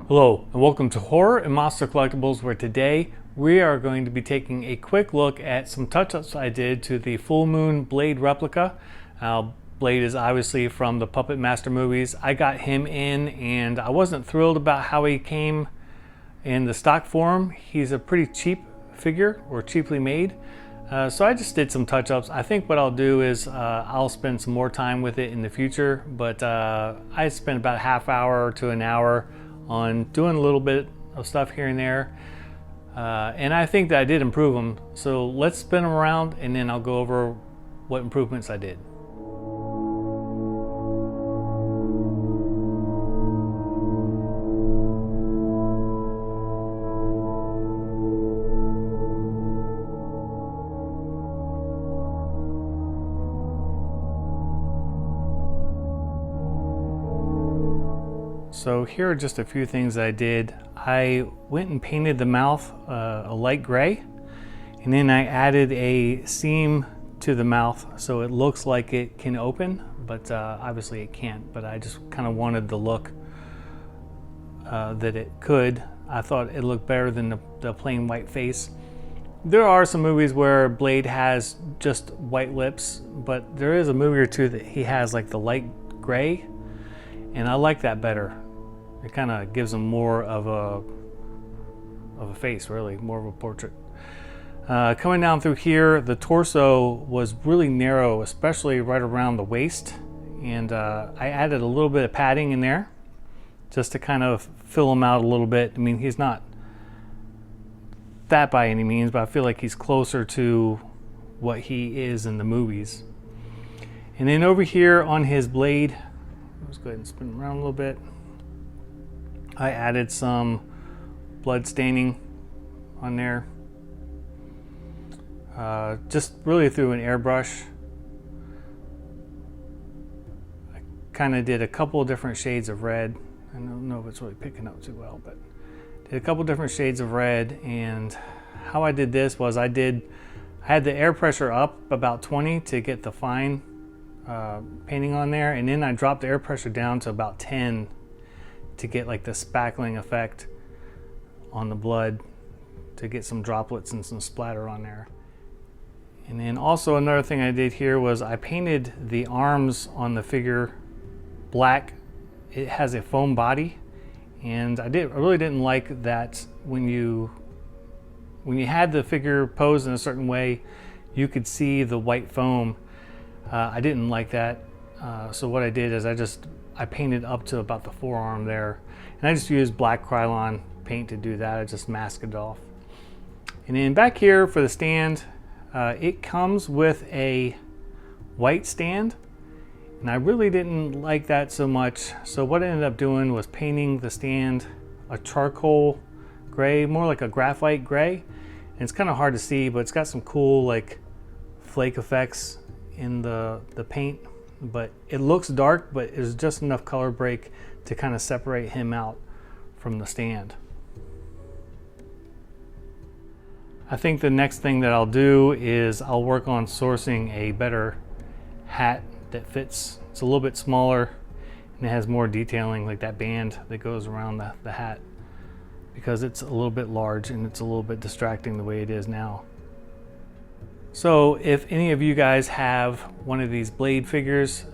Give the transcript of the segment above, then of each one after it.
Hello and welcome to Horror and Monster Collectibles, where today we are going to be taking a quick look at some touch-ups I did to the Full Moon Blade replica. Blade is obviously from the Puppet Master movies. I got him in and I wasn't thrilled about how he came in the stock form. He's a pretty cheap figure, or cheaply made. So I just did some touch-ups. I think what I'll do is I'll spend some more time with it in the future, but I spent about a half hour to an hour on doing a little bit of stuff here and there, and I think that I did improve them. So let's spin them around and then I'll go over what improvements I did. So here are just a few things I did. I went and painted the mouth a light gray, and then I added a seam to the mouth so it looks like it can open, but obviously it can't. But I just kind of wanted the look that it could. I thought it looked better than the plain white face. There are some movies where Blade has just white lips, but there is a movie or two that he has like the light gray, and I like that better. It kind of gives him more of a face, really, more of a portrait. Coming down through here, the torso was really narrow, especially right around the waist, and I added a little bit of padding in there just to kind of fill him out a little bit. I mean, he's not that by any means, but I feel like he's closer to what he is in the movies. And then over here on his blade, let's go ahead and spin him around a little bit. I added some blood staining on there, just really through an airbrush. I kind of did a couple of different shades of red. I don't know if it's really picking up too well, but did a couple different shades of red. And how I did this was I had the air pressure up about 20 to get the fine painting on there, and then I dropped the air pressure down to about 10 to get like the spackling effect on the blood, to get some droplets and some splatter on there. And then also another thing I did here was I painted the arms on the figure black. It has a foam body, and I really didn't like that when you had the figure posed in a certain way, you could see the white foam. I didn't like that, so what I did is I painted up to about the forearm there, and I just used black Krylon paint to do that. I just masked it off. And then back here for the stand, it comes with a white stand, and I really didn't like that so much. So what I ended up doing was painting the stand a charcoal gray, more like a graphite gray. And it's kind of hard to see, but it's got some cool like flake effects in the paint. But it looks dark, but there's just enough color break to kind of separate him out from the stand. I think the next thing that I'll do is I'll work on sourcing a better hat that fits. It's a little bit smaller and it has more detailing, like that band that goes around the hat, because it's a little bit large and it's a little bit distracting the way it is now. So if any of you guys have one of these Blade figures,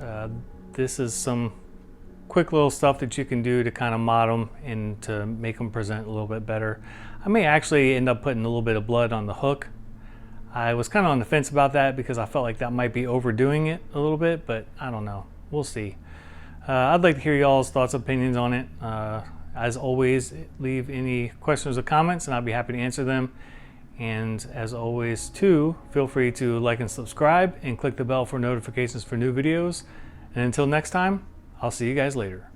this is some quick little stuff that you can do to kind of mod them and to make them present a little bit better. I may actually end up putting a little bit of blood on the hook. I was kind of on the fence about that because I felt like that might be overdoing it a little bit, but I don't know. We'll see. I'd like to hear y'all's thoughts and opinions on it. As always, leave any questions or comments and I'll be happy to answer them. And as always, too, feel free to like and subscribe and click the bell for notifications for new videos. And until next time, I'll see you guys later.